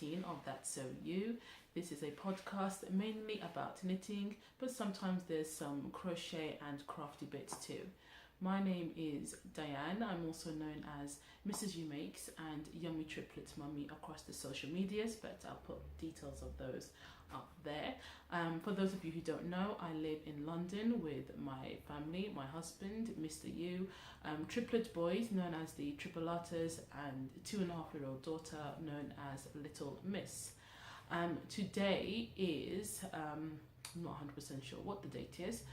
18 of That's So You. This is a podcast mainly about knitting, but sometimes there's some crochet and crafty bits too. My name is Diane. I'm also known as Mrs. You Makes and YummyTripletMummy across the social medias, but I'll put details of those up there. For those of you who don't know, I live in London with my family, my husband, Mr. You, triplet boys known as the Tripolatas, and 2.5-year-old daughter known as Little Miss. Today is, I'm not 100% sure what the date is,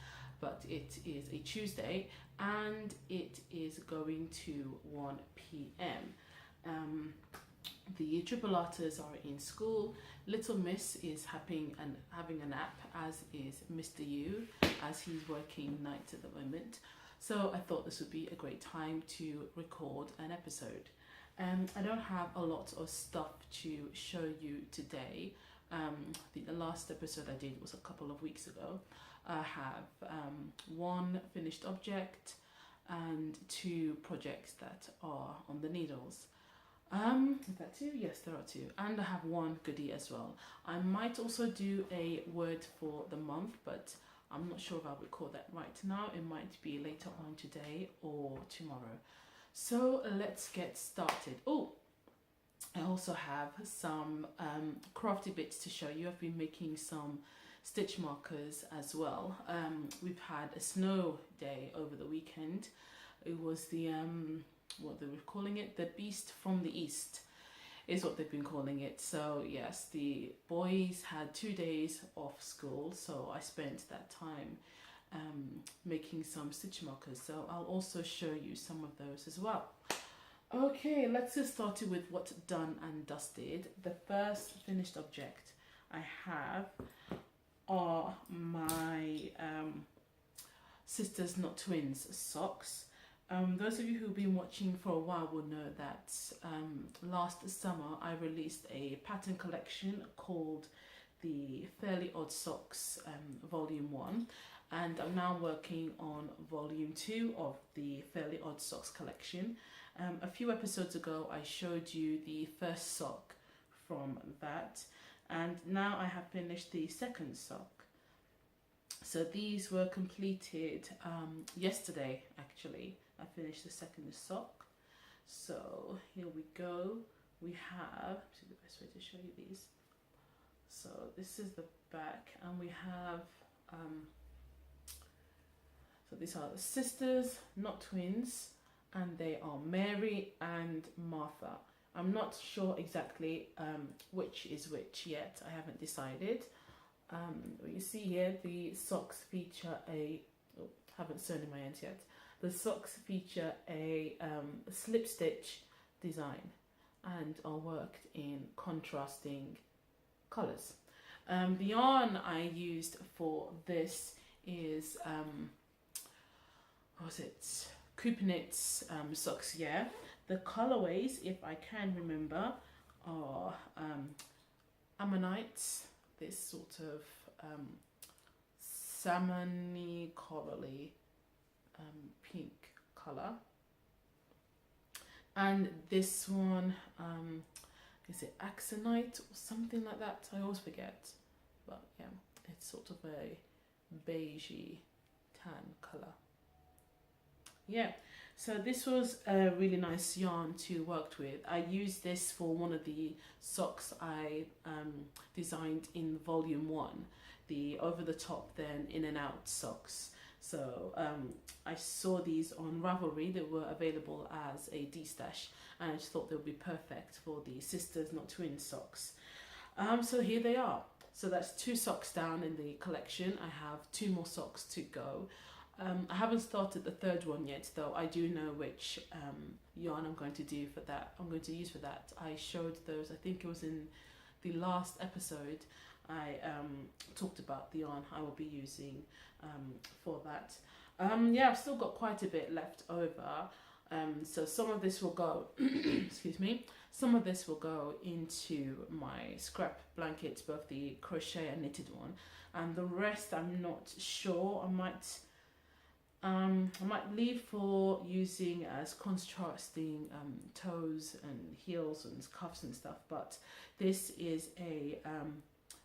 but it is a Tuesday and it is going to 1 p.m. The Tripolatas are in school. Little Miss is having a nap, as is Mr. You, as he's working nights at the moment. So I thought this would be a great time to record an episode. I don't have a lot of stuff to show you today. The last episode I did was a couple of weeks ago. I have one finished object and 2 projects that are on the needles. Is that 2? Yes, there are 2. And I have 1 goodie as well. I might also do a word for the month, but I'm not sure if I'll record that right now. It might be later on today or tomorrow. So let's get started. Oh, I also have some crafty bits to show you. I've been making some stitch markers as well. We've had a snow day over the weekend. It was the what they were calling it, the beast from the east is what they've been calling it. So yes, the boys had 2 days off school, so I spent that time making some stitch markers, so I'll also show you some of those as well. Okay, let's get started with what's done and dusted. The first finished object I have are my sisters not twins socks. Those of you who've been watching for a while will know that last summer I released a pattern collection called the Fairly Odd Socks Volume 1, and I'm now working on Volume 2 of the Fairly Odd Socks collection. A few episodes ago I showed you the first sock from that, and now I have finished the second sock. So these were completed yesterday actually. I finished the second sock. So here we go. We have, see the best way to show you these. So this is the back, and we have, so these are the sisters, not twins, and they are Mary and Martha. I'm not sure exactly which is which yet. I haven't decided. You see here the socks feature a, oh, haven't sewn in my ends yet. The socks feature a slip stitch design and are worked in contrasting colours. The yarn I used for this is, what was it? Cooper Knits socks, yeah. The colourways, if I can remember, are Ammonite, this sort of salmony corally pink colour, and this one is it Axonite or something like that? I always forget, but yeah, it's sort of a beigey tan colour. Yeah, so this was a really nice yarn to work with. I used this for one of the socks I designed in Volume 1, the over the top then in and out socks. So I saw these on Ravelry. They were available as a D-stash, and I just thought they would be perfect for the sisters not twins socks. So here they are. So that's 2 socks down in the collection. I have 2 more socks to go. I haven't started the 3rd one yet, though. I do know which yarn I'm going to do for that. I'm going to use for that. I showed those, I think it was in the last episode. I talked about the yarn I will be using for that. Yeah, I've still got quite a bit left over. So some of this will go, excuse me, some of this will go into my scrap blankets, both the crochet and knitted one, and the rest I'm not sure. I might I might leave for using as contrasting toes and heels and cuffs and stuff, but this is a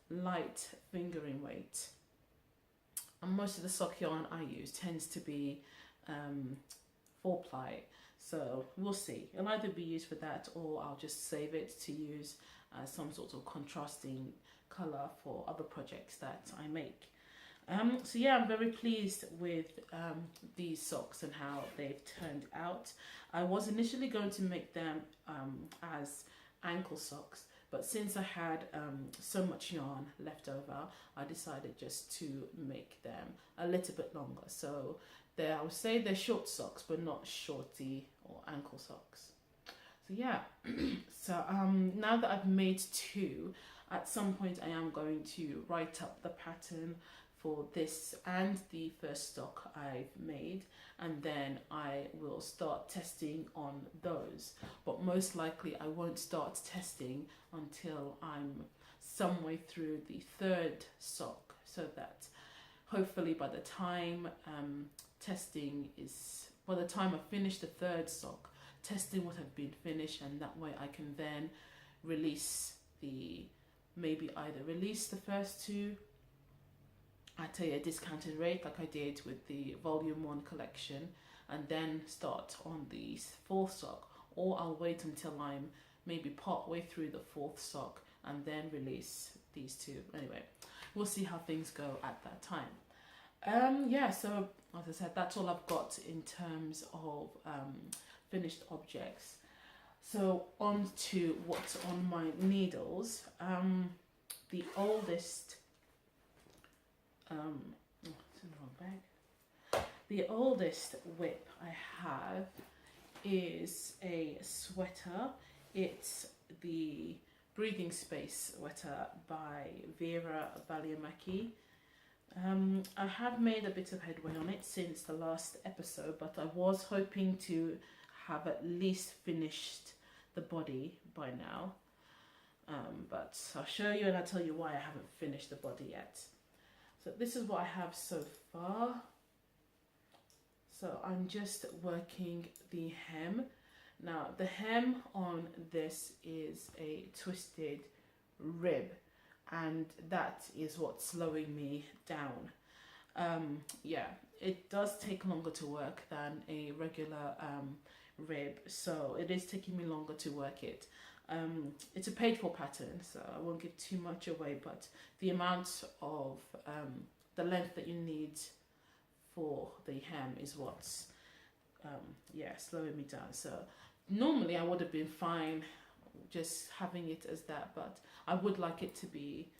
light fingering weight. And most of the sock yarn I use tends to be 4-ply, so we'll see. It'll either be used for that, or I'll just save it to use as some sort of contrasting colour for other projects that I make. So yeah, I'm very pleased with these socks and how they've turned out. I was initially going to make them as ankle socks, but since I had so much yarn left over, I decided just to make them a little bit longer. So I would say they're short socks, but not shorty or ankle socks. So yeah, so now that I've made 2, at some point I am going to write up the pattern for this and the first stock I've made, and then I will start testing on those. But most likely I won't start testing until I'm some way through the 3rd sock, so that hopefully by the time by the time I finish the 3rd sock, testing would have been finished, and that way I can then release maybe either release the first 2 at a discounted rate like I did with the volume 1 collection, and then start on the 4th sock, or I'll wait until I'm maybe part way through the 4th sock and then release these 2. Anyway, we'll see how things go at that time. Yeah, so as I said, that's all I've got in terms of finished objects. So on to what's on my needles. The oldest it's in the wrong bag. The oldest whip I have is a sweater. It's the Breathing Space sweater by Vera Valiamaki. I have made a bit of headway on it since the last episode, but I was hoping to have at least finished the body by now. But I'll show you and I'll tell you why I haven't finished the body yet. So this is what I have so far. So I'm just working the hem. Now the hem on this is a twisted rib, and that is what's slowing me down. Yeah, it does take longer to work than a regular rib, so it is taking me longer to work it. It's a paid for pattern, so I won't give too much away, but the amount of the length that you need for the hem is what's yeah, slowing me down. So normally I would have been fine just having it as that, but I would like it to be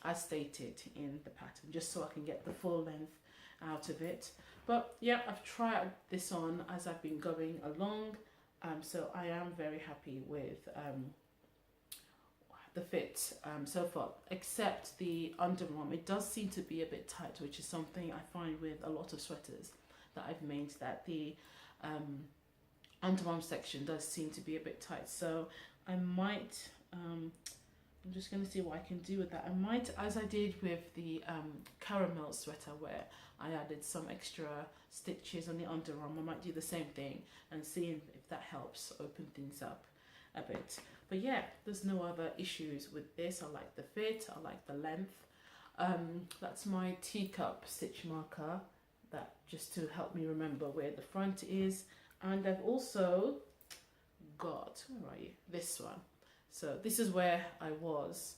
as stated in the pattern, just so I can get the full length out of it. But yeah, I've tried this on as I've been going along, so I am very happy with the fit so far, except the underarm. It does seem to be a bit tight, which is something I find with a lot of sweaters that I've made, that the underarm section does seem to be a bit tight. So I might, I'm just going to see what I can do with that. I might, as I did with the caramel sweater where I added some extra stitches on the underarm, I might do the same thing and see if that helps open things up a bit. But yeah, there's no other issues with this. I like the fit, I like the length. That's my teacup stitch marker, that just to help me remember where the front is. And I've also got, where are you? This one. So this is where I was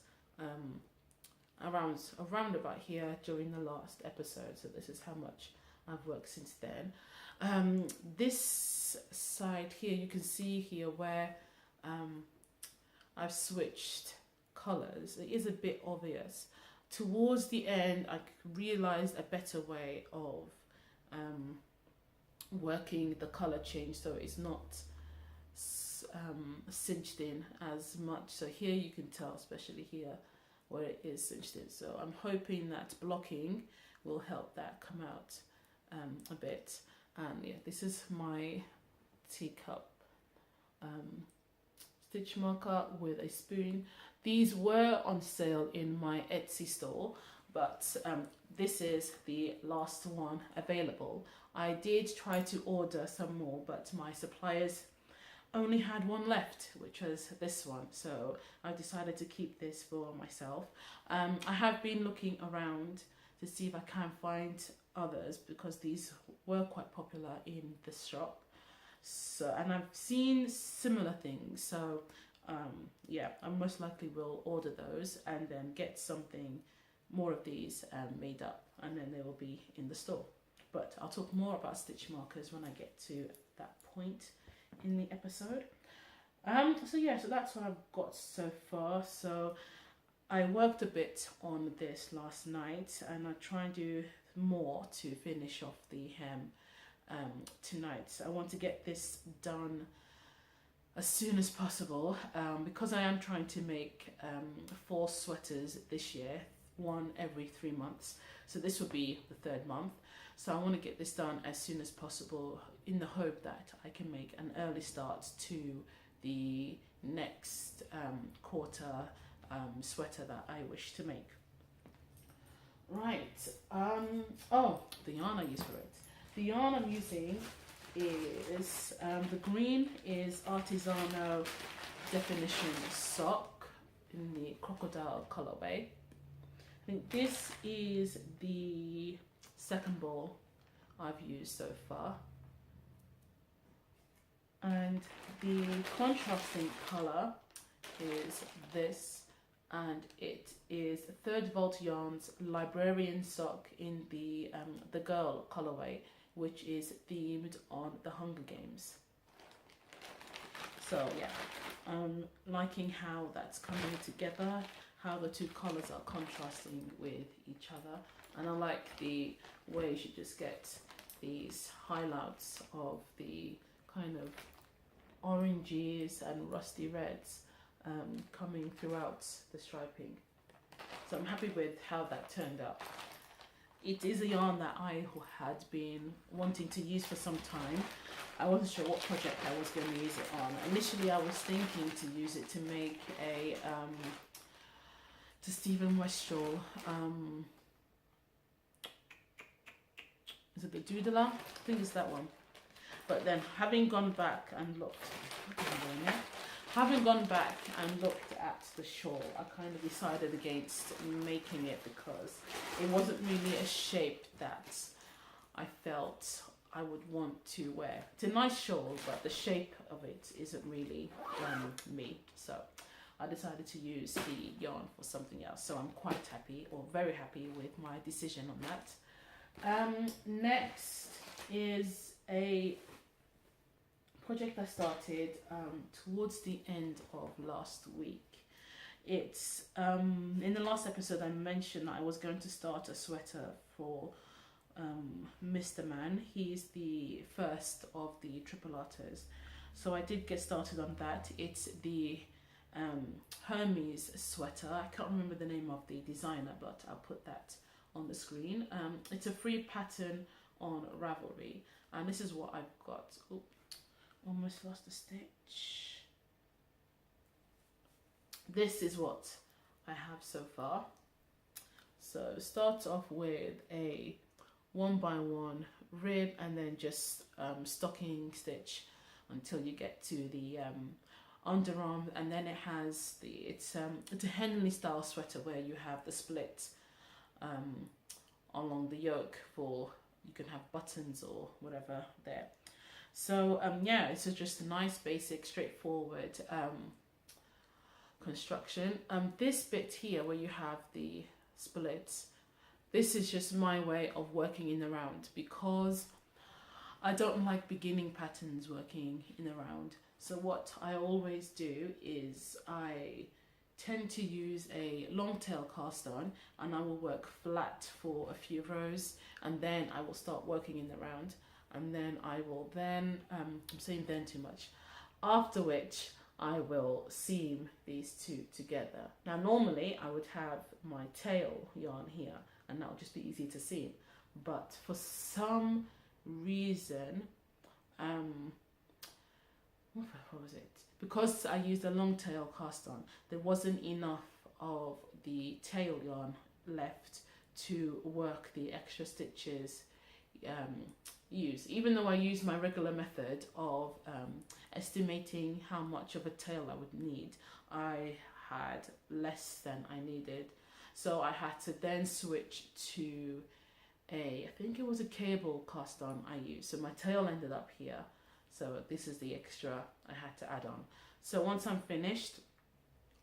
around about here during the last episode. So this is how much I've worked since then. This side here, you can see here where I've switched colours. It is a bit obvious. Towards the end, I realised a better way of working the colour change, so it's not cinched in as much. So here you can tell, especially here where it is cinched in. So I'm hoping that blocking will help that come out a bit. And yeah, this is my teacup stitch marker with a spoon. These were on sale in my Etsy store. but this is the last one available. I did try to order some more, but my suppliers only had one left, which was this one, so I decided to keep this for myself. I have been looking around to see if I can find others, because these were quite popular in the shop. So, and I've seen similar things, so yeah, I most likely will order those and then get something more of these made up, and then they will be in the store. But I'll talk more about stitch markers when I get to that point in the episode. So yeah, so that's what I've got so far. So I worked a bit on this last night, and I'll try and do more to finish off the hem tonight. So I want to get this done as soon as possible, because I am trying to make 4 sweaters this year, one every 3 months. So this will be the 3rd month. So I want to get this done as soon as possible, in the hope that I can make an early start to the next quarter sweater that I wish to make. Right. Oh, the yarn I use for it. The yarn I'm using is the green is Artisanal Definition Sock in the crocodile colorway. I think this is the 2nd ball I've used so far, and the contrasting color is this, and it is 3rd Volt Yarns Librarian Sock in the girl colorway, which is themed on the Hunger Games. So yeah, I'm liking how that's coming together, how the 2 colors are contrasting with each other, and I like the way you just get these highlights of the kind of oranges and rusty reds coming throughout the striping. So I'm happy with how that turned out. It is a yarn that I had been wanting to use for some time. I wasn't sure what project I was going to use it on. Initially I was thinking to use it to make a to Stephen Westrel, is it the Doodler? I think it's that one. But then having gone back and looked, at the shawl, I kind of decided against making it, because it wasn't really a shape that I felt I would want to wear. It's a nice shawl, but the shape of it isn't really me. So I decided to use the yarn for something else. So I'm quite happy, or very happy, with my decision on that. Next is a project I started towards the end of last week. It's in the last episode I mentioned that I was going to start a sweater for Mr. Man. He's the first of the triple arters, so I did get started on that. It's the Hermes sweater. I can't remember the name of the designer, but I'll put that on the screen. It's a free pattern on Ravelry, and this is what I've got. Oop, almost lost a stitch. This is what I have so far. So start off with a 1x1 rib, and then just stocking stitch until you get to the underarm, and then it has it's a Henley style sweater where you have the split along the yoke for, you can have buttons or whatever there. So yeah, it's just a nice basic straightforward construction. This bit here where you have the splits, this is just my way of working in the round, because I don't like beginning patterns working in the round. So what I always do is I tend to use a long tail cast on, and I will work flat for a few rows, and then I will start working in the round, and then I will then, I'm saying then too much, after which I will seam these two together. Now normally I would have my tail yarn here, and that would just be easy to seam, but for some reason, what was it? Because I used a long tail cast on, there wasn't enough of the tail yarn left to work the extra stitches use. Even though I use my regular method of estimating how much of a tail I would need, I had less than I needed. So I had to then switch to I think it was a cable cast on I used. So my tail ended up here. So this is the extra I had to add on. So once I'm finished,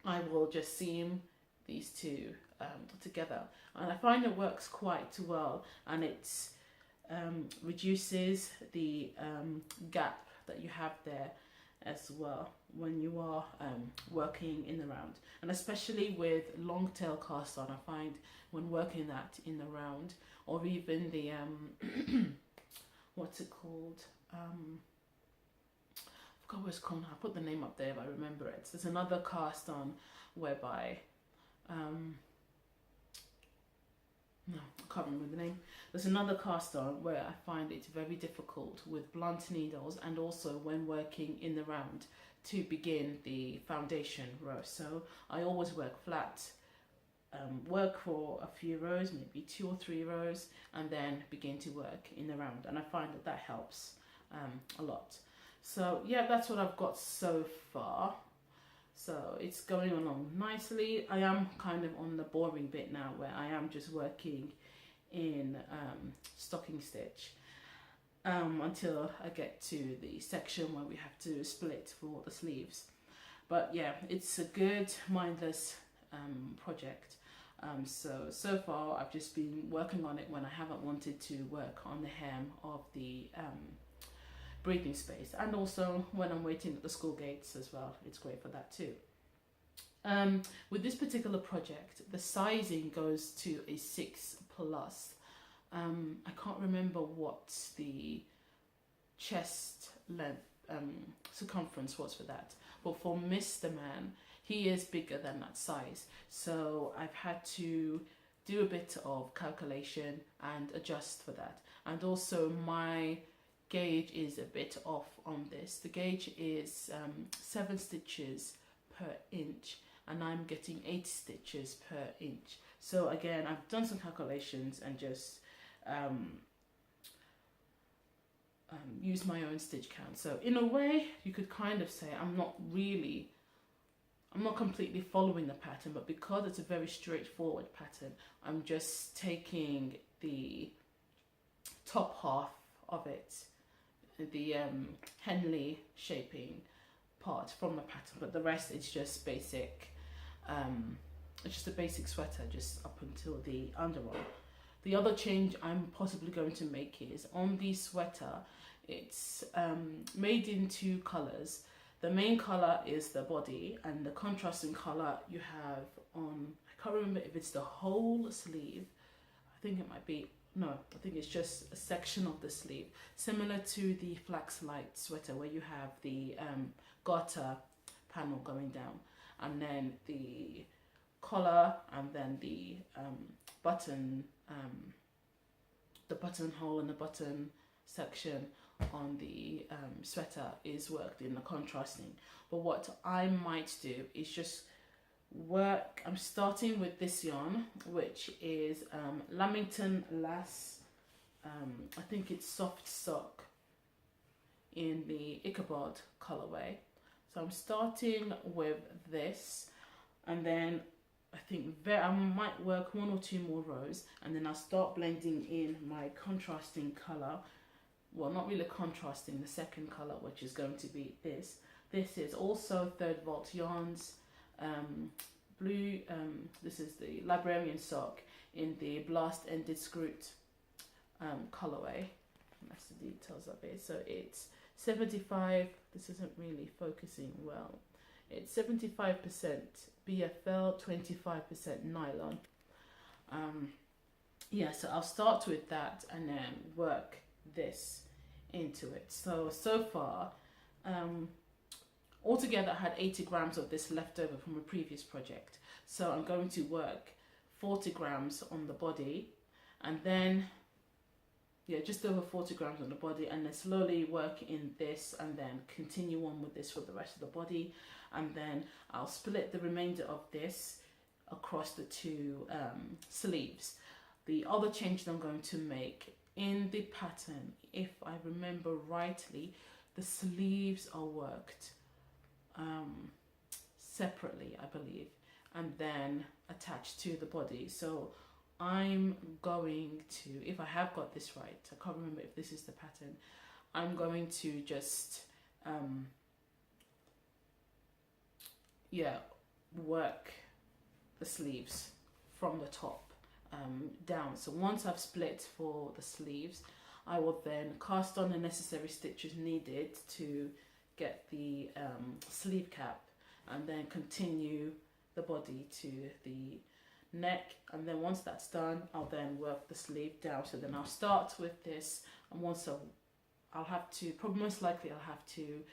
I will just seam these two together. And I find it works quite well, and it's reduces the gap that you have there as well when you are working in the round. And especially with long tail cast on, I find when working that in the round, or even the what's it called, I forgot what it's called now. I put the name up there if I remember it. So there's another cast on whereby no, I can't remember the name. There's another cast on where I find it very difficult with blunt needles, and also when working in the round to begin the foundation row. So I always work flat, work for a few rows, maybe 2 or 3 rows, and then begin to work in the round. And I find that that helps a lot. So yeah, that's what I've got so far. So it's going along nicely. I am kind of on the boring bit now, where I am just working in stocking stitch until I get to the section where we have to split for the sleeves. But yeah, it's a good mindless project. So far I've just been working on it when I haven't wanted to work on the hem of the breathing space, and also when I'm waiting at the school gates as well. It's great for that too. With this particular project, the sizing goes to a 6+. I can't remember what the chest length circumference was for that, but for Mr. Man, he is bigger than that size, so I've had to do a bit of calculation and adjust for that. And also my gauge is a bit off on this. The gauge is 7 stitches per inch, and I'm getting 8 stitches per inch. So again, I've done some calculations and just use my own stitch count. So in a way, you could kind of say I'm not completely following the pattern, but because it's a very straightforward pattern, I'm just taking the top half of it, the Henley shaping part from the pattern, but the rest is just basic. It's just a basic sweater, just up until the underarm. The other change I'm possibly going to make is on the sweater, it's made in 2 colors. The main color is the body, and the contrasting color you have on, I can't remember if it's the whole sleeve. I think it might be, no, I think it's just a section of the sleeve, similar to the Flax Light sweater where you have the garter panel going down, and then the collar, and then the buttonhole and the button section on the sweater is worked in the contrasting. But what I might do is just work, I'm starting with this yarn, which is Lamington Lass, I think it's Soft Sock in the Ichabod colorway. So I'm starting with this, and then I think I might work 1 or 2 more rows, and then I'll start blending in my contrasting color. Well, not really contrasting, the second color, which is going to be this. This is also 3rd Vault Yarns blue. This is the Librarian Sock in the Blast Ended Scroot colorway. And that's the details of it. So it's 75, this isn't really focusing well. It's 75% BFL, 25% nylon. Yeah, so I'll start with that and then work this into it. So far, altogether I had 80 grams of this left over from a previous project. So I'm going to work 40 grams on the body, and then, yeah, just over 40 grams on the body, and then slowly work in this, and then continue on with this for the rest of the body. And then I'll split the remainder of this across the 2 sleeves. the other change that I'm going to make in the pattern, if I remember rightly, the sleeves are worked separately, I believe, and then attached to the body. So I'm going to, if I have got this right, I can't remember if this is the pattern, I'm going to just work the sleeves from the top down. So once I've split for the sleeves, I will then cast on the necessary stitches needed to get the sleeve cap, and then continue the body to the neck. And then once that's done, I'll then work the sleeve down. So then I'll start with this, and once I'll have to, probably most likely I'll have to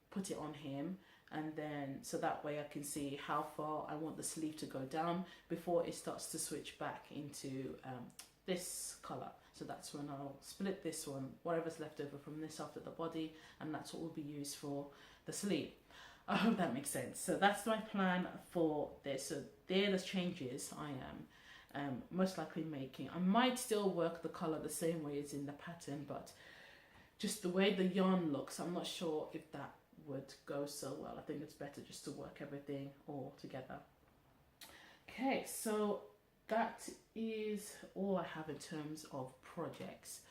put it on him, and then so that way I can see how far I want the sleeve to go down before it starts to switch back into this colour. So that's when I'll split this one, whatever's left over from this after the body, and that's what will be used for the sleeve. I hope that makes sense. So that's my plan for this. So there are the changes I am most likely making. I might still work the colour the same way as in the pattern, but just the way the yarn looks, I'm not sure if that would go so well. I think it's better just to work everything all together. Okay, so that is all I have in terms of projects.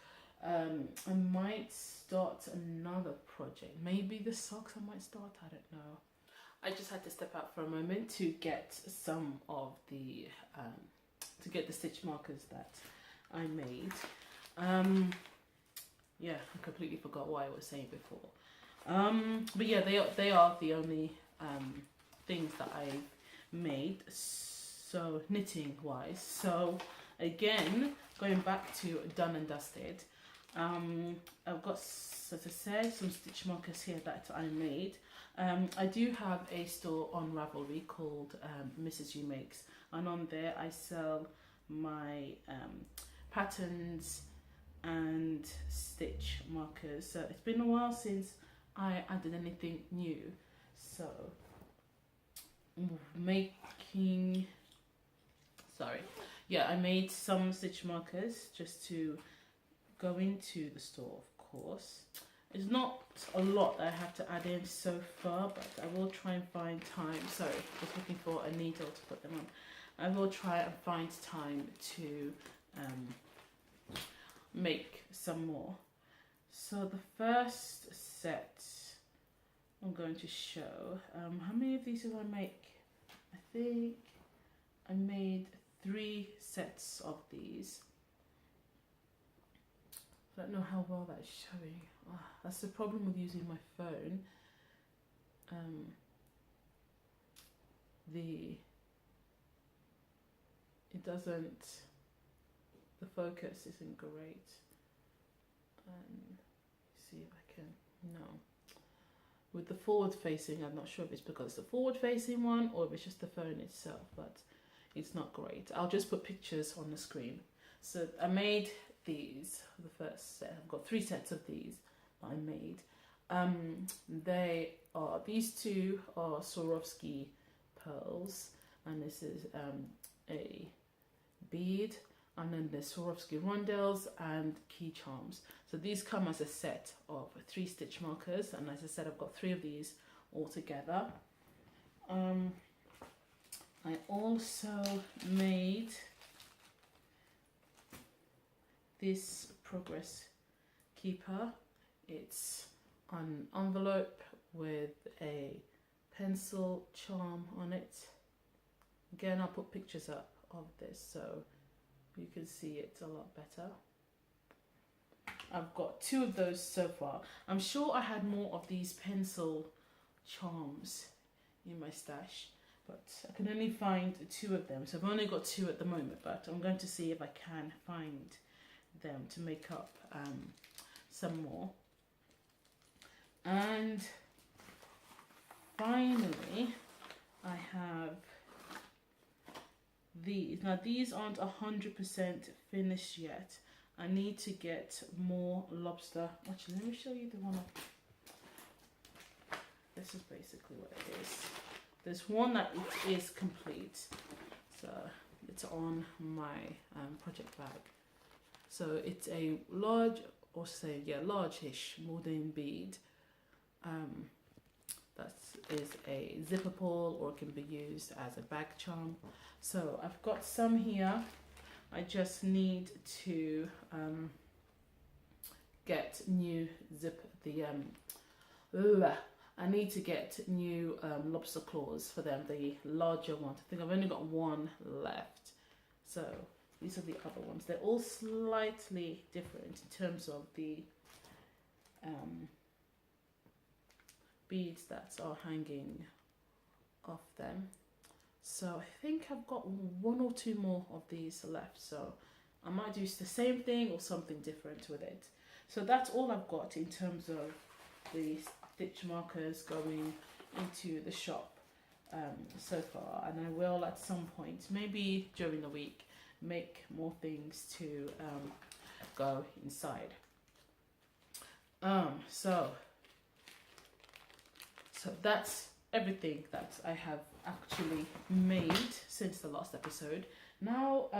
I might start another project, maybe the socks I might start, I don't know. I just had to step out for a moment to get some of the stitch markers that I made. Yeah, I completely forgot what I was saying before. But yeah, they are the only things that I've made, so knitting wise. So again, going back to done and dusted, I've got, as I said, some stitch markers here that I made. I do have a store on Ravelry called Mrs. You Makes, and on there I sell my patterns and stitch markers. So it's been a while since I added anything new, so I made some stitch markers just to go into the store, of course. It's not a lot that I have to add in so far, but I will try and find time. Sorry, I was looking for a needle to put them on. I will try and find time to make some more. So the first set I'm going to show, how many of these did I make? I think I made 3 sets of these. I don't know how well that is showing. That's the problem with using my phone. The focus isn't great. See if I can, no. With the forward facing, I'm not sure if it's because it's the forward facing one or if it's just the phone itself, but it's not great. I'll just put pictures on the screen. So I made these, the first set. I've got 3 sets of these that I made. These 2 are Swarovski pearls, and this is a bead, and then there's Swarovski rondelles and key charms. So these come as a set of 3 stitch markers, and as I said, I've got 3 of these all together. I also made this progress keeper. It's an envelope with a pencil charm on it. Again, I'll put pictures up of this so you can see it a lot better. I've got 2 of those so far. I'm sure I had more of these pencil charms in my stash, but I can only find 2 of them. So I've only got 2 at the moment, but I'm going to see if I can find them to make up some more. And finally, I have these. Now these aren't 100% finished yet. I need to get more lobster. Actually, let me show you the one. This is basically what it is. There's one that is complete. So it's on my project bag. So it's a large, or say, yeah, large-ish wooden bead. That is a zipper pull, or it can be used as a bag charm. So I've got some here. I just need to get new I need to get new lobster claws for them, the larger ones. I think I've only got one left. So these are the other ones. They're all slightly different in terms of the beads that are hanging off them. So I think I've got one or two more of these left. So I might do the same thing or something different with it. So that's all I've got in terms of the stitch markers going into the shop so far, and I will at some point, maybe during the week, make more things to go inside. So that's everything that I have actually made since the last episode. Now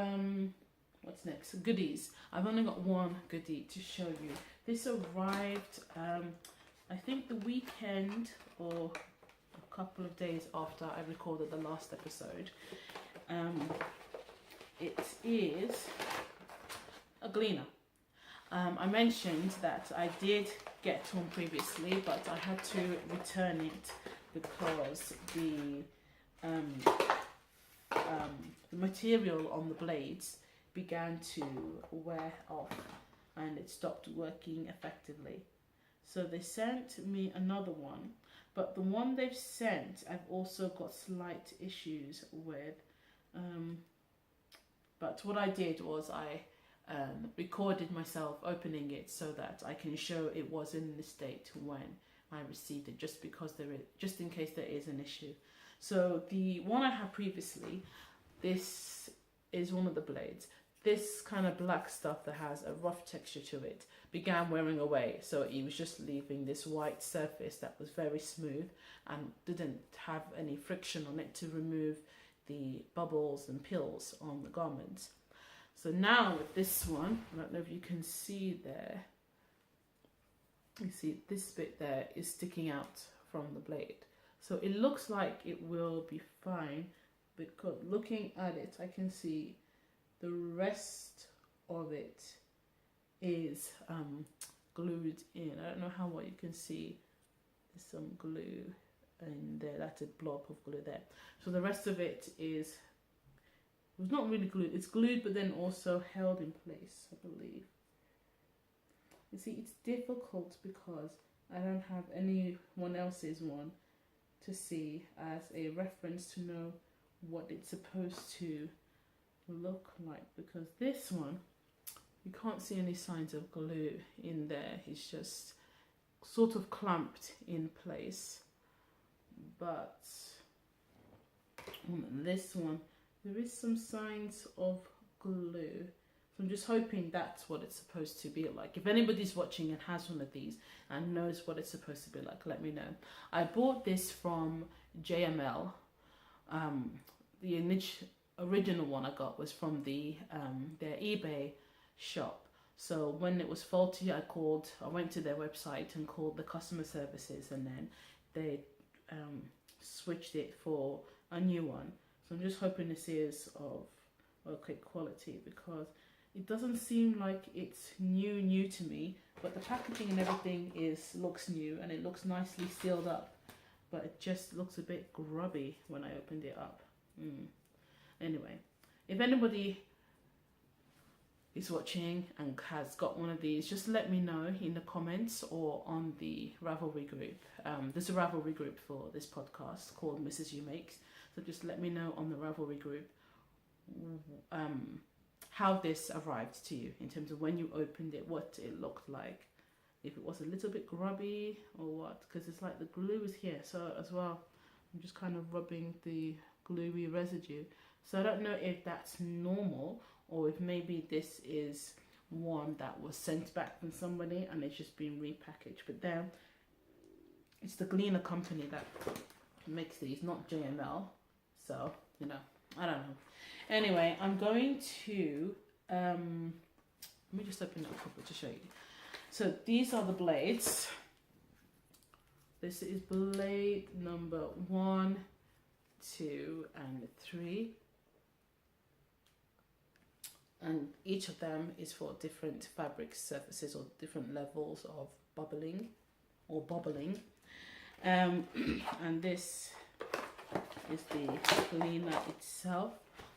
what's next? Goodies. I've only got one goodie to show you. This arrived I think the weekend or a couple of days after I recorded the last episode. It is a gleaner. I mentioned that I did get one previously, but I had to return it because the material on the blades began to wear off and it stopped working effectively. So they sent me another one, but the one they've sent I've also got slight issues with. But what I did was I recorded myself opening it so that I can show it was in the state when I received it, just in case there is an issue. So the one I had previously, this is one of the blades. This kind of black stuff that has a rough texture to it began wearing away, so it was just leaving this white surface that was very smooth and didn't have any friction on it to remove the bubbles and pills on the garments. So now with this one, I don't know if you can see there, you see this bit there is sticking out from the blade. So it looks like it will be fine, because looking at it I can see the rest of it is glued in. I don't know how well you can see. There's some glue in there. That's a blob of glue there. So the rest of it is, it's not really glued. It's glued but then also held in place, I believe. You see, it's difficult because I don't have anyone else's one to see as a reference to know what it's supposed to look like, because this one you can't see any signs of glue in there. It's just sort of clamped in place. But on this one there is some signs of glue, so I'm just hoping that's what it's supposed to be like. If anybody's watching and has one of these and knows what it's supposed to be like, let me know. I bought this from JML. The original one I got was from their eBay shop. So when it was faulty, I went to their website and called the customer services, and then they switched it for a new one. So I'm just hoping this is of okay quality, because it doesn't seem like it's new to me, but the packaging and everything looks new and it looks nicely sealed up, but it just looks a bit grubby when I opened it up. Anyway, if anybody is watching and has got one of these, just let me know in the comments or on the Ravelry group. There's a Ravelry group for this podcast called Mrs. You Makes, so just let me know on the Ravelry group how this arrived to you, in terms of when you opened it, what it looked like, if it was a little bit grubby or what, because it's like the glue is here. So as well, I'm just kind of rubbing the gluey residue. So I don't know if that's normal, or if maybe this is one that was sent back from somebody and it's just been repackaged. But then it's the Gleaner company that makes these, not JML. So, you know, I don't know. Anyway, I'm going to let me just open it up to show you. So these are the blades. This is blade number 1, 2, and 3. And each of them is for different fabric surfaces or different levels of bubbling or bobbling. And this is the cleaner itself.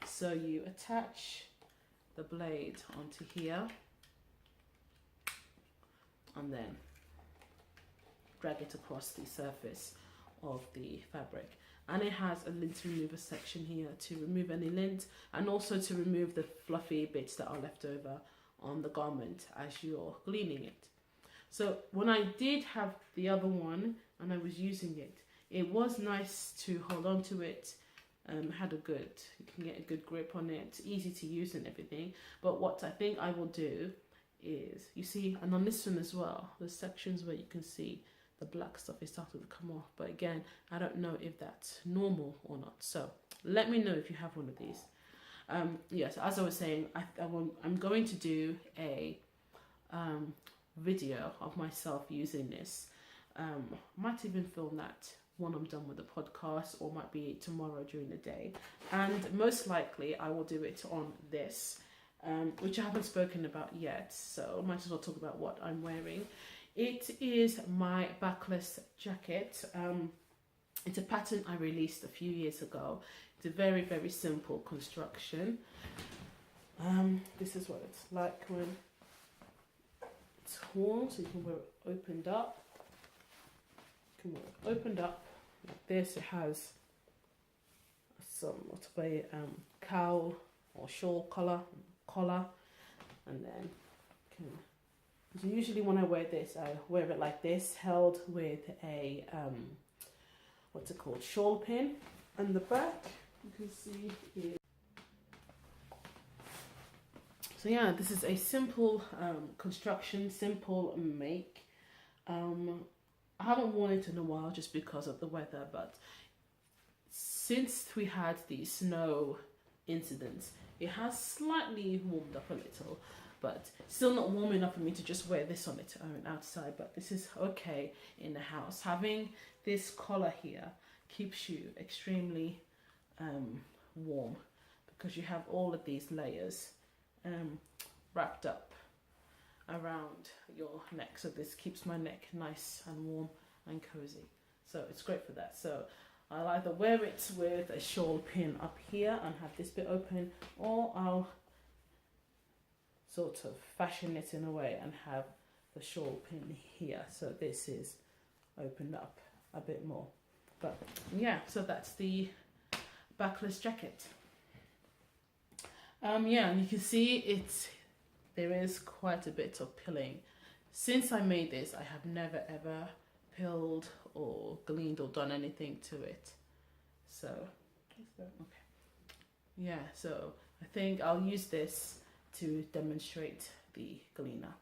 So you attach the blade onto here and then drag it across the surface of the fabric. And it has a lint remover section here to remove any lint and also to remove the fluffy bits that are left over on the garment as you're cleaning it. So when I did have the other one and I was using it, it was nice to hold on to it. Had a good, you can get a good grip on it, easy to use and everything. But what I think I will do is, you see, and on this one as well, there's sections where you can see the black stuff is starting to come off. But again, I don't know if that's normal or not. So let me know if you have one of these. Yes, as I was saying, I'm going to do a video of myself using this. Might even film that when I'm done with the podcast, or might be tomorrow during the day. And most likely I will do it on this, which I haven't spoken about yet. So I might as well talk about what I'm wearing. It is my Backless Jacket. It's a pattern I released a few years ago. It's a very, very simple construction. This is what it's like when it's worn, so you can wear it opened up. You can wear it opened up like this. It has somewhat of a cowl or shawl collar, and then you can. So usually when I wear this, I wear it like this, held with a, what's it called, shawl pin. And the back, you can see here. So yeah, this is a simple construction, simple make. I haven't worn it in a while just because of the weather, but since we had the snow incidents, it has slightly warmed up a little. But still not warm enough for me to just wear this on its own outside, but this is okay in the house. Having this collar here keeps you extremely warm because you have all of these layers wrapped up around your neck. So this keeps my neck nice and warm and cozy. So it's great for that. So I'll either wear it with a shawl pin up here and have this bit open, or I'll sort of fashion it in a way and have the shawl pin here, so this is opened up a bit more. But yeah, so that's the Backless Jacket. Yeah, and you can see there is quite a bit of pilling. Since I made this, I have never ever pilled or gleaned or done anything to it. So okay, yeah, so I think I'll use this to demonstrate the gleaner.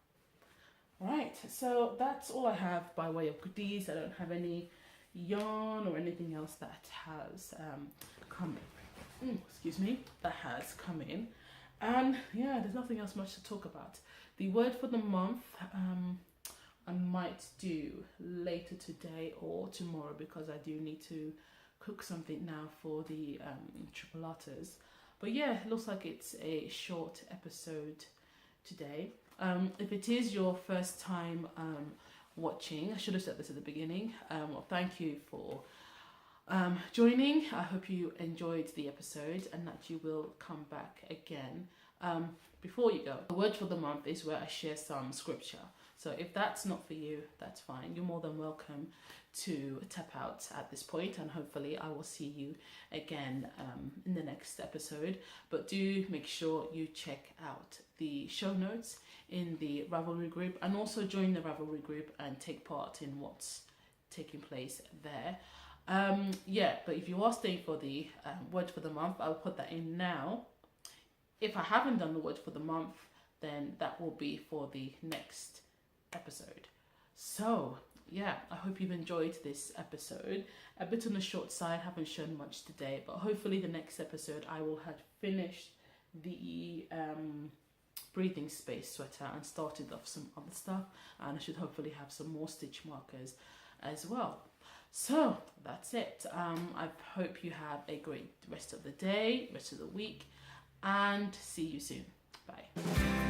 Right, so that's all I have by way of goodies. I don't have any yarn or anything else that has come in. Excuse me, that has come in. And yeah, there's nothing else much to talk about. The word for the month, I might do later today or tomorrow because I do need to cook something now for the tripleters. But yeah, it looks like it's a short episode today. If it is your first time watching, I should have said this at the beginning. Well, thank you for joining. I hope you enjoyed the episode and that you will come back again. Before you go, the word for the month is where I share some scripture. So if that's not for you, that's fine. You're more than welcome to tap out at this point, and hopefully I will see you again in the next episode. But do make sure you check out the show notes in the Ravelry group, and also join the Ravelry group and take part in what's taking place there. Yeah, but if you are staying for the word for the month, I'll put that in now. If I haven't done the word for the month, then that will be for the next episode. So yeah, I hope you've enjoyed this episode. A bit on the short side, haven't shown much today, but hopefully the next episode I will have finished the breathing space sweater and started off some other stuff, and I should hopefully have some more stitch markers as well. So that's it. I hope you have a great rest of the day, rest of the week, and see you soon. Bye.